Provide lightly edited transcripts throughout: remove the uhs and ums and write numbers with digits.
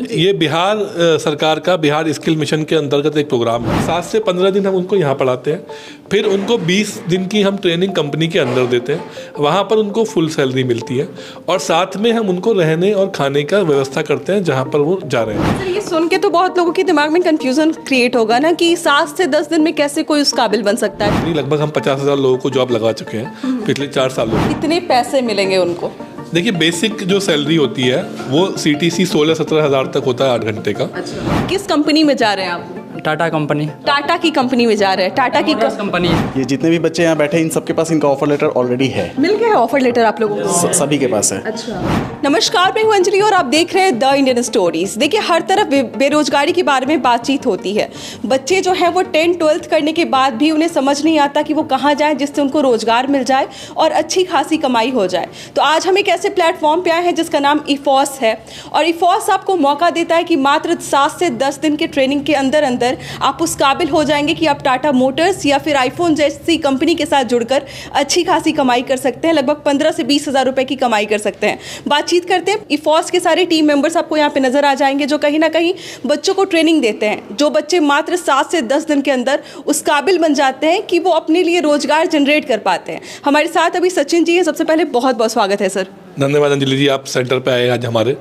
ये बिहार सरकार का बिहार स्किल मिशन के अंतर्गत एक प्रोग्राम है। 7 से 15 दिन हम उनको यहाँ पढ़ाते हैं, फिर उनको 20 दिन की हम ट्रेनिंग कंपनी के अंदर देते हैं। वहाँ पर उनको फुल सैलरी मिलती है और साथ में हम उनको रहने और खाने का व्यवस्था करते हैं जहाँ पर वो जा रहे हैं। सर, ये सुन के तो बहुत लोगों के दिमाग में कंफ्यूजन क्रिएट होगा ना कि 7 से 10 दिन में कैसे कोई उस काबिल बन सकता है। लगभग हम 50,000 लोगों को जॉब लगा चुके हैं पिछले 4 सालों में। कितने पैसे मिलेंगे उनको? देखिए, बेसिक जो सैलरी होती है वो CTC 16-17 हज़ार तक होता है 8 घंटे का। अच्छा, किस कंपनी में जा रहे हैं आप? टाटा कंपनी। टाटा की कंपनी में जा रहे हैं। टाटा की कंपनी। ये जितने भी बच्चे यहाँ बैठे हैं इन सबके पास इनका ऑफर लेटर ऑलरेडी है। मिल गया है ऑफर लेटर आप लोगों को? सभी के पास है। अच्छा, नमस्कार, मैं हूं अंजलि और आप देख रहे हैं द इंडियन स्टोरीज। देखिए, हर तरफ बेरोजगारी के बारे में बातचीत होती है। बच्चे जो है वो 10th-12th करने के बाद भी उन्हें समझ नहीं आता कि वो कहाँ जाए जिससे उनको रोजगार मिल जाए और अच्छी खासी कमाई हो जाए। तो आज हम एक ऐसे प्लेटफॉर्म पे आए हैं जिसका नाम EFOS है और EFOS आपको मौका देता है कि मात्र 7 से 10 दिन के ट्रेनिंग के अंदर अंदर आप उस काबिल हो जाएंगे कि आप टाटा मोटर्स या फिर आईफोन जैसी कंपनी के साथ जुड़कर अच्छी खासी कमाई कर सकते हैं। लगभग 15 से 20 हज़ार रुपए की कमाई कर सकते हैं। बातचीत करते हैं। EFOS के सारे टीम मेंबर्स आपको यहाँ पे नजर आ जाएंगे जो कहीं ना कहीं बच्चों को ट्रेनिंग देते हैं। जो बच्चे मात्र 7 से 10 दिन के अंदर उस काबिल बन जाते हैं कि वो अपने लिए रोजगार जनरेट कर पाते हैं। हमारे साथ अभी सचिन जी हैं। सबसे पहले बहुत बहुत स्वागत है सर। धन्यवाद अंजलि जी, आप सेंटर पे आए आज हमारे।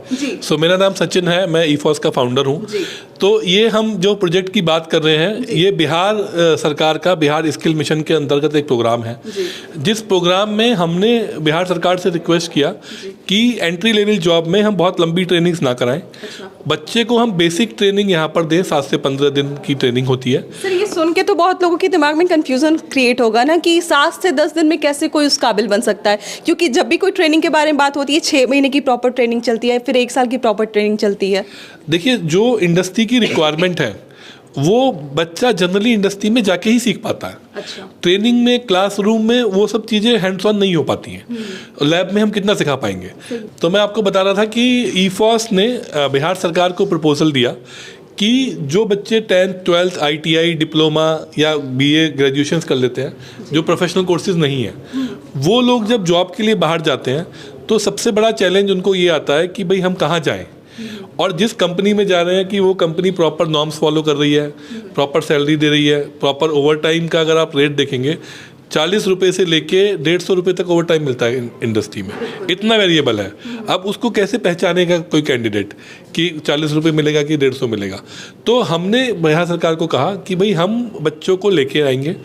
मेरा नाम सचिन है, मैं EFOS का फाउंडर हूँ। तो ये हम जो प्रोजेक्ट की बात कर रहे हैं ये बिहार सरकार का बिहार स्किल मिशन के अंतर्गत एक प्रोग्राम है, जिस प्रोग्राम में हमने बिहार सरकार से रिक्वेस्ट किया कि एंट्री लेवल जॉब में हम बहुत लंबी ट्रेनिंग्स ना कराएं। बच्चे को हम बेसिक ट्रेनिंग यहाँ पर दें। 7 से 15 दिन की ट्रेनिंग होती है। सर, ये सुन के तो बहुत लोगों के दिमाग में कंफ्यूजन क्रिएट होगा ना कि 7 से 10 दिन में कैसे कोई उस काबिल बन सकता है, क्योंकि जब भी कोई ट्रेनिंग के बारे में बात होती है 6 महीने की प्रॉपर ट्रेनिंग चलती है, फिर 1 साल की प्रॉपर ट्रेनिंग चलती है। देखिए, जो इंडस्ट्री की रिक्वायरमेंट है वो बच्चा जनरली इंडस्ट्री में जाके ही सीख पाता है। अच्छा। ट्रेनिंग में, क्लासरूम में वो सब चीज़ें हैंड्स ऑन नहीं हो पाती हैं। लैब में हम कितना सिखा पाएंगे। तो मैं आपको बता रहा था कि EFOS ने बिहार सरकार को प्रपोजल दिया कि जो बच्चे 10th 12th ITI डिप्लोमा या BA ग्रेजुएशंस कर लेते हैं, जो प्रोफेशनल कोर्सेज नहीं है, वो लोग जब जॉब के लिए बाहर जाते हैं तो सबसे बड़ा चैलेंज उनको ये आता है कि भाई हम कहाँ जाएं और जिस कंपनी में जा रहे हैं कि वो कंपनी प्रॉपर नॉर्म्स फॉलो कर रही है, प्रॉपर सैलरी दे रही है, प्रॉपर ओवर टाइम का अगर आप रेट देखेंगे 40 रुपये से लेके 150 रुपये तक ओवर टाइम मिलता है इंडस्ट्री में। इतना वेरिएबल है। अब उसको कैसे पहचानेगा कोई कैंडिडेट कि 40 रुपये मिलेगा कि 150 मिलेगा। तो हमने बिहार सरकार को कहा कि भाई हम बच्चों को लेके आएंगे,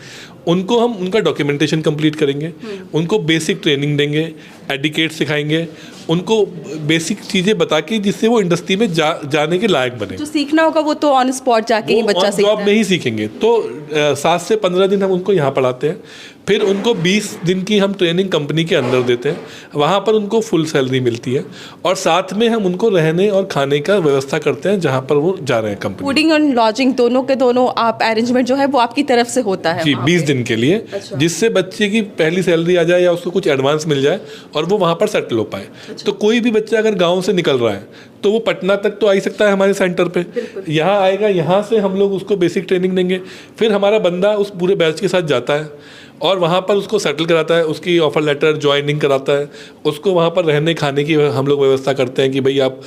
उनको हम उनका डॉक्यूमेंटेशन कंप्लीट करेंगे, उनको बेसिक ट्रेनिंग देंगे, एडिकेट सिखाएंगे, उनको बेसिक चीज़ें बता के जिससे वो इंडस्ट्री में जाने के लायक बने। जो सीखना होगा वो तो ऑन स्पॉट जाके ही बच्चा सीखता है। जॉब में ही सीखेंगे। तो 7 से 15 दिन हम उनको यहाँ पढ़ाते हैं, फिर उनको 20 दिन की हम ट्रेनिंग कंपनी के अंदर देते हैं। वहाँ पर उनको फुल सैलरी मिलती है और साथ में हम उनको रहने और खाने का व्यवस्था करते हैं जहाँ पर वो जा रहे हैं कंपनी। फूडिंग और लॉजिंग दोनों के दोनों आप अरेंजमेंट जो है वो आपकी तरफ से होता है? जी, 20 दिन के लिए। अच्छा। जिससे बच्चे की पहली सैलरी आ जाए या उसको कुछ एडवांस मिल जाए और वो वहाँ पर सेटल हो पाए। अच्छा। तो कोई भी बच्चा अगर गाँव से निकल रहा है तो वो पटना तक तो आ ही सकता है हमारे सेंटर पे। यहाँ आएगा, यहाँ से हम लोग उसको बेसिक ट्रेनिंग देंगे, फिर हमारा बंदा उस पूरे बैच के साथ जाता है और वहाँ पर उसको सेटल कराता है, उसकी ऑफर लेटर ज्वाइनिंग कराता है, उसको वहाँ पर रहने खाने की हम लोग व्यवस्था करते हैं कि भाई आप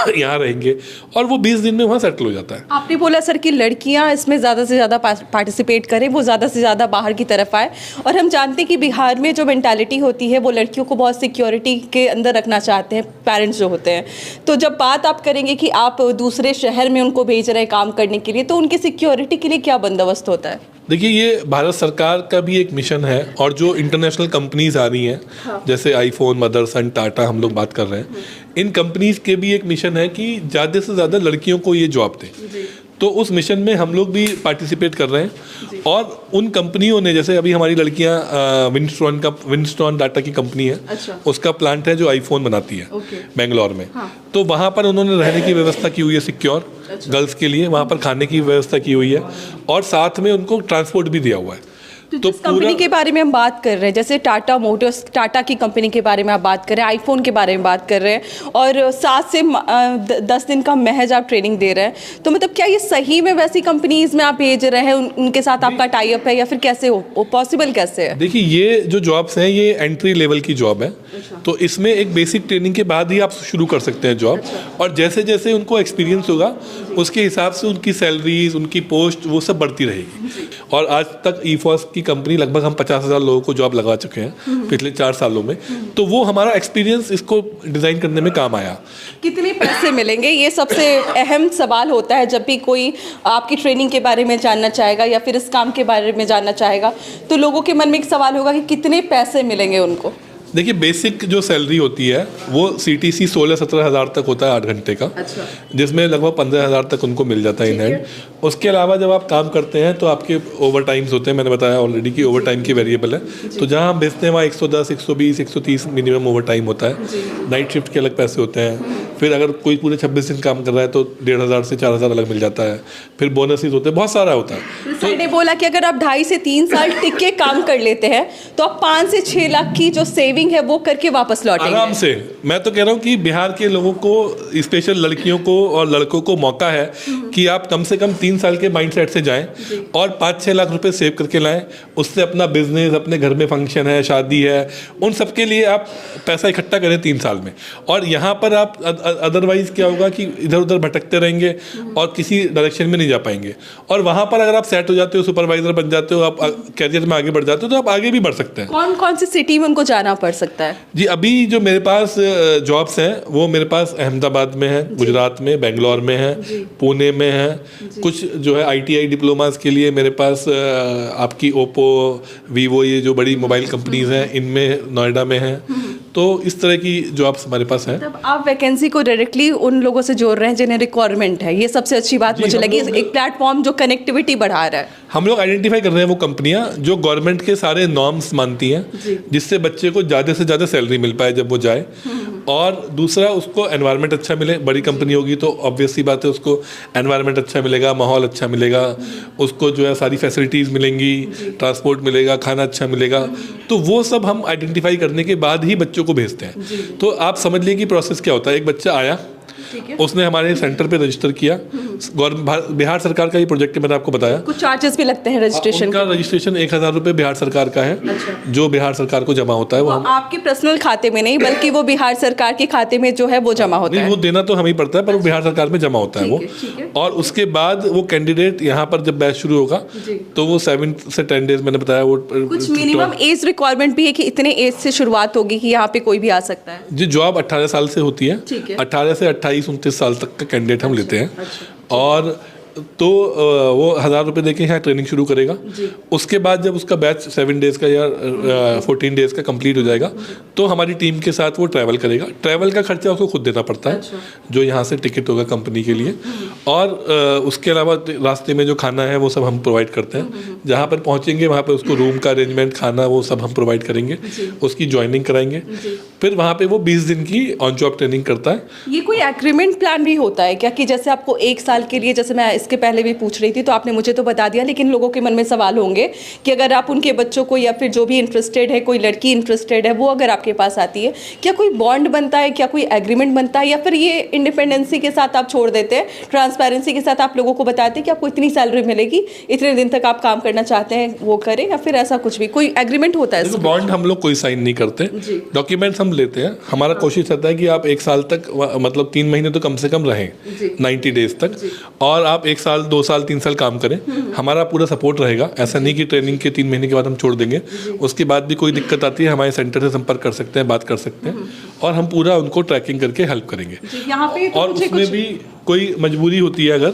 यहाँ रहेंगे और वो 20 दिन में वहाँ सेटल हो जाता है। आपने बोला सर कि लड़कियाँ इसमें ज़्यादा से ज़्यादा पार्टिसिपेट करें, वो ज़्यादा से ज़्यादा बाहर की तरफ आए, और हम जानते हैं कि बिहार में जो मेंटालिटी होती है वो लड़कियों को बहुत सिक्योरिटी के अंदर रखना चाहते हैं पेरेंट्स जो होते हैं। तो जब बात आप करेंगे कि आप दूसरे शहर में उनको भेज रहे हैं काम करने के लिए, तो उनकी सिक्योरिटी के लिए क्या बंदोबस्त होता है? देखिए, ये भारत सरकार का भी एक मिशन है और जो इंटरनेशनल कंपनीज आ रही हैं, जैसे आईफोन, मदरसन, टाटा हम लोग बात कर रहे हैं, इन कंपनीज के भी एक मिशन है कि ज़्यादा से ज़्यादा लड़कियों को ये जॉब दें। तो उस मिशन में हम लोग भी पार्टिसिपेट कर रहे हैं और उन कंपनियों ने, जैसे अभी हमारी लड़कियां विंस्टॉन टाटा की कंपनी है। अच्छा। उसका प्लांट है जो आईफोन बनाती है। बेंगलोर में। हाँ। तो वहाँ पर उन्होंने रहने की व्यवस्था की हुई है सिक्योर। अच्छा। गर्ल्स के लिए वहाँ पर खाने की व्यवस्था की हुई है और साथ में उनको ट्रांसपोर्ट भी दिया हुआ है। तो जिस कंपनी के बारे में हम बात कर रहे हैं, जैसे टाटा मोटर्स, टाटा की कंपनी के बारे में आप बात कर रहे हैं, आईफोन के बारे में बात कर रहे हैं, और 7 से 10 दिन का महज आप ट्रेनिंग दे रहे हैं, तो मतलब क्या ये सही में वैसी कंपनीज में आप भेज रहे हैं, उनके साथ आपका टाई अप है, या फिर कैसे हो पॉसिबल कैसे है? देखिए, ये जो जॉब्स हैं ये एंट्री लेवल की जॉब है। तो इसमें एक बेसिक ट्रेनिंग के बाद ही आप शुरू कर सकते हैं जॉब। और जैसे जैसे उनको एक्सपीरियंस होगा उसके हिसाब से उनकी सैलरीज, उनकी पोस्ट, वो सब बढ़ती रहेगी। और आज तक ईफॉस की कंपनी लगभग हम 50,000 लोगों को जॉब लगा चुके हैं पिछले 4 सालों में। तो वो हमारा एक्सपीरियंस इसको डिज़ाइन करने में काम आया। कितने पैसे मिलेंगे, ये सबसे अहम सवाल होता है जब भी कोई आपकी ट्रेनिंग के बारे में जानना चाहेगा या फिर इस काम के बारे में जानना चाहेगा, तो लोगों के मन में एक सवाल होगा कि कितने पैसे मिलेंगे उनको। देखिए, बेसिक जो सैलरी होती है वो CTC 16-17 हज़ार तक होता है 8 घंटे का। अच्छा। जिसमें लगभग 15,000 तक उनको मिल जाता है इन हैंड। उसके अलावा जब आप काम करते हैं तो आपके ओवर टाइम्स होते हैं, मैंने बताया ऑलरेडी कि ओवर टाइम की वेरिएबल है। तो जहाँ हम बेचते हैं वहाँ 110, 120, 130 मिनिमम ओवर टाइम होता है। नाइट शिफ्ट के अलग पैसे होते हैं। फिर अगर कोई पूरे 26 दिन काम कर रहा है तो 1,500 से 4,000 अलग मिल जाता है। फिर बोनसेस होते हैं, बहुत सारा होता है। तो ने बोला कि अगर आप 2.5 से 3 साल टिक के काम कर लेते हैं तो आप 5 से 6 लाख की जो सेविंग है वो करके वापस लौटेंगे आराम से। मैं तो कह रहा हूँ कि बिहार के लोगों को, स्पेशल लड़कियों को और लड़कों को मौका है कि आप कम से कम 3 साल के माइंडसेट से जाएं और 5-6 लाख रुपए सेव करके लाएं। उससे अपना बिजनेस, अपने घर में फंक्शन है, शादी है, उन सब के लिए आप पैसा इकट्ठा करें 3 साल में। और यहाँ पर आप अदरवाइज क्या होगा कि इधर उधर भटकते रहेंगे और किसी डायरेक्शन में नहीं जा पाएंगे। और वहाँ पर अगर आप सेट हो जाते हो, सुपरवाइजर बन जाते हो, आप कैरियर में आगे बढ़ जाते हो, तो आप आगे भी बढ़ सकते हैं। कौन कौन सी सिटी में उनको जाना पड़ सकता है? जी, अभी जो मेरे पास जॉब्स हैं वो मेरे पास अहमदाबाद में है, गुजरात में, बेंगलोर में है, पुणे में है। कुछ जो है ITI डिप्लोमास के लिए मेरे पास आपकी ओप्पो, वीवो, ये जो बड़ी मोबाइल कंपनीज हैं इनमें नोएडा में है। तो इस तरह की जॉब्स हमारे पास हैं। तब आप वैकेंसी को डायरेक्टली उन लोगों से जोड़ रहे हैं जिन्हें रिक्वायरमेंट है, ये सबसे अच्छी बात मुझे लगी। एक प्लेटफॉर्म जो कनेक्टिविटी बढ़ा रहा है। हम लोग आइडेंटिफाई कर रहे हैं वो कंपनियां जो गवर्नमेंट के सारे नॉर्म्स मानती हैं, जिससे बच्चे को ज़्यादा से ज़्यादा सैलरी मिल पाए जब वो जाए। और दूसरा, उसको एनवायरनमेंट अच्छा मिले। बड़ी कंपनी होगी तो ऑब्वियस सी बात है उसको एनवायरनमेंट अच्छा मिलेगा, माहौल अच्छा मिलेगा, उसको जो है सारी फैसिलिटीज़ मिलेंगी, ट्रांसपोर्ट मिलेगा, खाना अच्छा मिलेगा। तो वो सब हम आइडेंटिफाई करने के बाद ही बच्चों को भेजते हैं। तो आप समझ लीजिए कि प्रोसेस क्या होता है। एक बच्चा आया, उसने हमारे सेंटर पे रजिस्टर किया। बिहार सरकार का ये प्रोजेक्ट है, मैंने आपको बताया। कुछ चार्जेस भी लगते हैं रजिस्ट्रेशन का? रजिस्ट्रेशन 1,000 रुपये बिहार सरकार का है। अच्छा। जो बिहार सरकार को जमा होता है वो आपके पर्सनल खाते में नहीं, बल्कि वो बिहार सरकार के खाते में जो है वो जमा होता है। वो देना तो हमें ही पड़ता है, पर वो बिहार सरकार में जमा होता है वो। और उसके बाद वो कैंडिडेट यहाँ पर जब बैच शुरू होगा तो वो 7 से 10 डेज, मैंने बताया, वो कुछ मिनिमम एज रिक्वायरमेंट भी है कि इतने एज से शुरुआत होगी कि यहाँ पे कोई भी आ सकता है। जी, जॉब 18 साल से होती है। 18 से 28-29 साल तक का कैंडिडेट हम लेते हैं। और तो वो 1,000 रुपये देके यहाँ ट्रेनिंग शुरू करेगा। उसके बाद जब उसका बैच 7 डेज़ का या 14 डेज़ का कंप्लीट हो जाएगा तो हमारी टीम के साथ वो ट्रैवल करेगा। ट्रैवल का खर्चा उसको खुद देना पड़ता है। जो यहाँ से टिकट होगा कंपनी के लिए। और उसके अलावा रास्ते में जो खाना है वो सब हम प्रोवाइड करते हैं। जहाँ पर पहुँचेंगे वहाँ पर उसको रूम का अरेंजमेंट, खाना, वो सब हम प्रोवाइड करेंगे। उसकी ज्वाइनिंग कराएंगे। फिर वहाँ पर वो 20 दिन की ऑन जॉब ट्रेनिंग करता है। ये कोई एग्रीमेंट प्लान भी होता है क्या कि जैसे आपको 1 साल के लिए, जैसे मैं इसके पहले भी पूछ रही थी तो आपने मुझे तो बता दिया, लेकिन लोगों के मन में सवाल होंगे कि अगर आप उनके बच्चों को या फिर जो भी इंटरेस्टेड है, कोई लड़की इंटरेस्टेड है, वो अगर आपके पास आती है, क्या कोई बॉन्ड बनता है, क्या कोई एग्रीमेंट बनता है, या फिर ये इंडिपेंडेंसी के साथ आप छोड़ देते हैं, ट्रांसपेरेंसी के साथ आप लोगों को बताते हैं कि आपको इतनी सैलरी मिलेगी, इतने दिन तक आप काम करना चाहते हैं वो करें, या फिर ऐसा कुछ भी कोई एग्रीमेंट होता है? बॉन्ड हम लोग कोई साइन नहीं करते, डॉक्यूमेंट्स हम लेते हैं। हमारा कोशिश रहता है कि आप 1 साल तक, मतलब 3 महीने तो कम से कम रहें, 90 डेज तक। और आप 1 साल, 2 साल, 3 साल काम करें, हमारा पूरा सपोर्ट रहेगा। ऐसा नहीं कि ट्रेनिंग के 3 महीने के बाद हम छोड़ देंगे। उसके बाद भी कोई दिक्कत आती है, हमारे सेंटर से संपर्क कर सकते हैं, बात कर सकते हैं, और हम पूरा उनको ट्रैकिंग करके हेल्प करेंगे। यहाँ पे तो और उसमें भी कोई मजबूरी होती है अगर,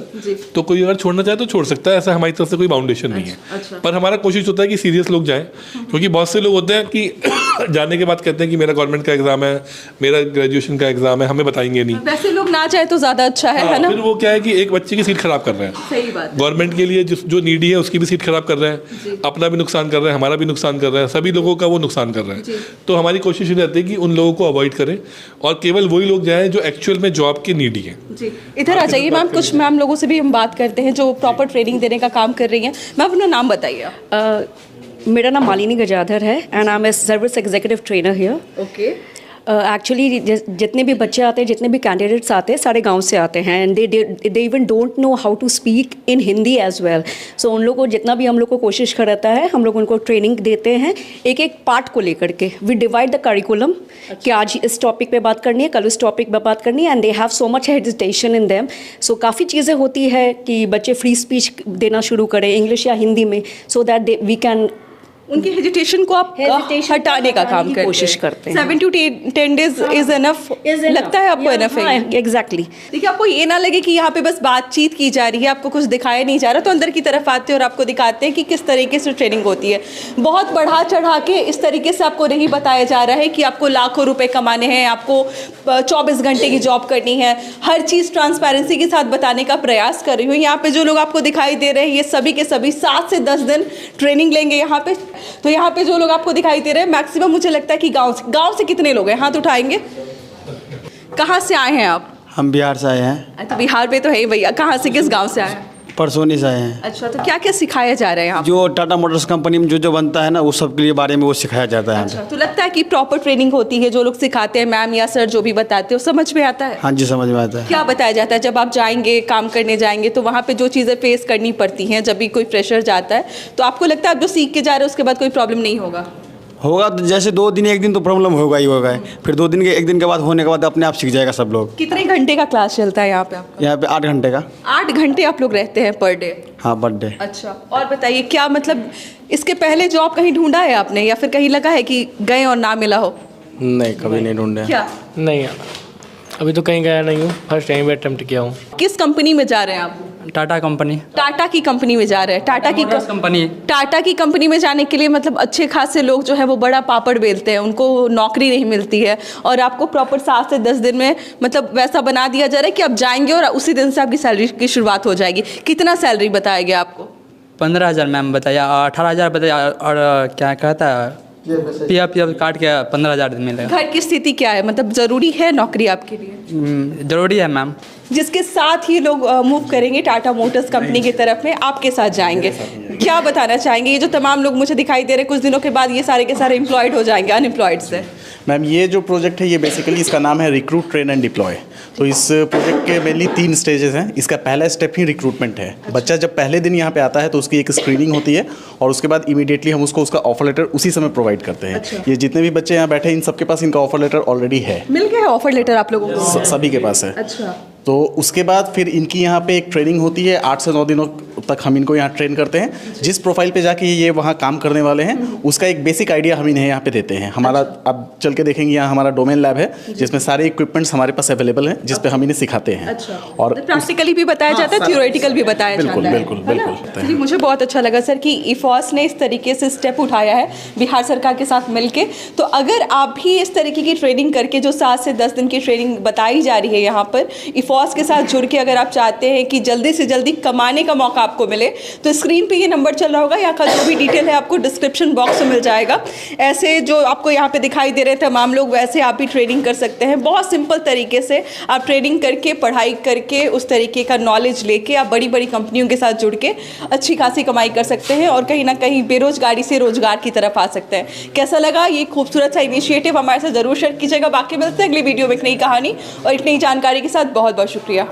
तो कोई अगर छोड़ना चाहे तो छोड़ सकता है। ऐसा हमारी तरफ से कोई बाउंडेशन नहीं है। पर हमारा कोशिश होता है कि सीरियस लोग जाएं, क्योंकि बहुत से लोग होते हैं कि जाने के बाद कहते हैं कि मेरा गवर्नमेंट का एग्जाम है, मेरा ग्रेजुएशन का एग्जाम है, हमें बताएंगे नहीं। वैसे लोग ना चाहे तो ज्यादा अच्छा है ना? फिर वो क्या है कि एक बच्चे की सीट खराब कर रहे हैं। सही बात। गवर्नमेंट के लिए जो नीडी है उसकी भी सीट खराब कर रहे हैं, अपना भी नुकसान कर रहे हैं, हमारा भी नुकसान कर रहे हैं, सभी लोगों का वो नुकसान कर रहे हैं। तो हमारी कोशिश रहती है कि उन लोगों को अवॉइड करें और केवल वही लोग जाएं जो एक्चुअल में जॉब के नीडी हैं। इधर आ जाइए मैम, कुछ मैम लोगों से भी हम बात करते हैं जो प्रॉपर ट्रेनिंग देने का काम कर रही हैं। मैम अपना नाम बताइए। मेरा नाम मालिनी गजाधर है and I am a service executive trainer here. Okay. Actually जितने भी बच्चे आते हैं, जितने भी कैंडिडेट्स आते हैं, सारे गांव से आते हैं and they even don't know how to speak in Hindi as well. So उन लोग को जितना भी हम लोग को कोशिश कराता है, हम लोग उनको ट्रेनिंग देते हैं एक एक पार्ट को लेकर के। वी डिवाइड द करिकुलम कि आज इस टॉपिक पे बात करनी है, कल उस टॉपिक पे बात करनी है and they have so much hesitation in them. So काफ़ी चीज़ें होती है कि बच्चे फ्री स्पीच देना शुरू करें इंग्लिश या हिंदी में, सो दैट वी कैन उनकी हेजिटेशन को आप हटाने का काम करते हैं, कोशिश करते हैं। 7 to 10 days इज एनफ लगता है आपको? एनफ है एग्जैक्टली। देखिए, आपको ये ना लगे कि यहाँ पे बस बातचीत की जा रही है, आपको कुछ दिखाया नहीं जा रहा, तो अंदर की तरफ आते हैं और आपको दिखाते हैं कि किस तरीके से ट्रेनिंग होती है। बहुत बढ़ा चढ़ा के इस तरीके से आपको नहीं बताया जा रहा है कि आपको लाखों रुपए कमाने हैं, आपको 24 घंटे की जॉब करनी है। हर चीज़ ट्रांसपेरेंसी के साथ बताने का प्रयास कर रही हूँ। यहाँ पे जो लोग आपको दिखाई दे रहे हैं, ये सभी के सभी 7 से 10 दिन ट्रेनिंग लेंगे यहाँ पे। तो यहाँ पे जो लोग आपको दिखाई दे रहे हैं, मैक्सिमम मुझे लगता है कि गांव से कितने लोग हैं? हाथ उठाएंगे। कहाँ से आए हैं आप? हम बिहार से आए हैं। तो बिहार में तो है ही भैया, कहाँ से, किस गांव से आए हैं? परसोनी से आए हैं। अच्छा, तो क्या क्या सिखाया जा रहा है यहाँ? जो टाटा मोटर्स कंपनी में जो बनता है ना, वो सब के लिए बारे में वो सिखाया जाता है। अच्छा, तो लगता है कि प्रॉपर ट्रेनिंग होती है, जो लोग सिखाते हैं मैम या सर जो भी बताते हैं, समझ में आता है? हाँ जी, समझ में आता है। क्या बताया जाता है जब आप जाएंगे, काम करने जाएंगे, तो वहाँ पे जो चीज़ें फेस करनी पड़ती हैं जब भी कोई प्रेशर जाता है, तो आपको लगता है आप जो सीख के जा रहे हो उसके बाद कोई प्रॉब्लम नहीं होगा? होगा तो जैसे 2 दिन 1 दिन तो प्रॉब्लम होगा ही होगा, फिर 2 दिन के 1 दिन के बाद होने के बाद अपने आप सीख जाएगा सब लोग। कितने घंटे का क्लास चलता है यहाँ पे आपका? यहाँ पे 8 घंटे का। 8 घंटे आप लोग रहते हैं पर डे? हाँ, पर डे। अच्छा, और बताइए, क्या मतलब इसके पहले जॉब कहीं ढूंढा है आपने, या फिर कहीं लगा है कि गए और ना मिला हो? नहीं, कभी नहीं ढूंढे। क्या नहीं, अभी तो कहीं गया नहीं हूँ, फर्स्ट टाइम अटेम्प्ट किया हूँ। किस कंपनी में जा रहे हैं आप? टाटा कंपनी। टाटा की कंपनी में जा रहे हैं? टाटा की कंपनी में जाने के लिए मतलब अच्छे खासे लोग जो है वो बड़ा पापड़ बेलते हैं, उनको नौकरी नहीं मिलती है, और आपको प्रॉपर 7 से 10 दिन में मतलब वैसा बना दिया जा रहा है कि आप जाएंगे और उसी दिन से आपकी सैलरी की शुरुआत हो जाएगी। कितना सैलरी बताया गया आपको? 15,000 मैम बताया, 18,000 बताया, और क्या कहता है पीएफ काट के 15,000 मिलेगा। घर की स्थिति क्या है, मतलब ज़रूरी है नौकरी आपके लिए? ज़रूरी है मैम। जिसके साथ ही लोग मूव करेंगे टाटा मोटर्स कंपनी की तरफ में, आपके साथ जाएंगे, क्या बताना चाहेंगे? ये जो तमाम लोग मुझे दिखाई दे रहे हैं, कुछ दिनों के बाद ये सारे के सारे एम्प्लॉयड हो जाएंगे अनएम्प्लॉयड से। मैम, ये जो प्रोजेक्ट है, ये बेसिकली इसका नाम है रिक्रूट, ट्रेन एंड डिप्लॉय। तो इस प्रोजेक्ट के मेनली 3 स्टेजेस हैं। इसका पहला स्टेप ही रिक्रूटमेंट है। बच्चा जब पहले दिन यहाँ पे आता है तो उसकी एक स्क्रीनिंग होती है, और उसके बाद इमीडिएटली हम उसको उसका ऑफर लेटर उसी समय प्रोवाइड करते हैं। अच्छा। ये जितने भी बच्चे यहाँ बैठे हैं, इन सबके पास इनका ऑफर लेटर ऑलरेडी है। मिल गया है ऑफर लेटर आप लोगों को? सभी के पास है। अच्छा। तो उसके बाद फिर इनकी यहाँ पे एक ट्रेनिंग होती है, 8 से 9 दिनों तक हम इनको यहाँ ट्रेन करते हैं। जिस प्रोफाइल पे जाके ये वहाँ काम करने वाले हैं, उसका एक बेसिक आइडिया हम इन्हें यहाँ पे देते हैं। हमारा आप चल के देखेंगे, यहाँ हमारा डोमेन लैब है जिसमें सारे इक्विपमेंट्स हमारे पास अवेलेबल हैं, जिस पे हम इन्हें सिखाते हैं। अच्छा। और प्रैक्टिकली भी बताया जाता है, थ्योरेटिकल भी बताया जाता है। बिल्कुल। चलिए, मुझे बहुत अच्छा लगा सर कि इफॉस ने इस तरीके से स्टेप उठाया है बिहार सरकार के साथ मिलके। तो अगर आप भी इस तरीके की ट्रेनिंग करके, जो 7 से 10 दिन की ट्रेनिंग बताई जा रही है यहाँ पर, इफॉस के साथ जुड़ के अगर आप चाहते हैं कि जल्दी से जल्दी कमाने का मौका आपको मिले, तो स्क्रीन पे ये नंबर चल रहा होगा, यहाँ का जो भी डिटेल है आपको डिस्क्रिप्शन बॉक्स में मिल जाएगा। ऐसे जो आपको यहाँ पे दिखाई दे रहे हैं तमाम लोग, वैसे आप भी ट्रेनिंग कर सकते हैं। बहुत सिंपल तरीके से आप ट्रेनिंग करके, पढ़ाई करके, उस तरीके का नॉलेज लेके आप बड़ी बड़ी कंपनियों के साथ जुड़ के अच्छी खासी कमाई कर सकते हैं, और कहीं ना कहीं बेरोजगारी से रोजगार की तरफ आ सकते हैं। कैसा लगा ये खूबसूरत सा इनिशिएटिव? हमारे साथ ज़रूर शेयर कीजिएगा। बाकी मिलते हैं अगली वीडियो में एक नई कहानी और एक नई जानकारी के साथ। बहुत बहुत शुक्रिया।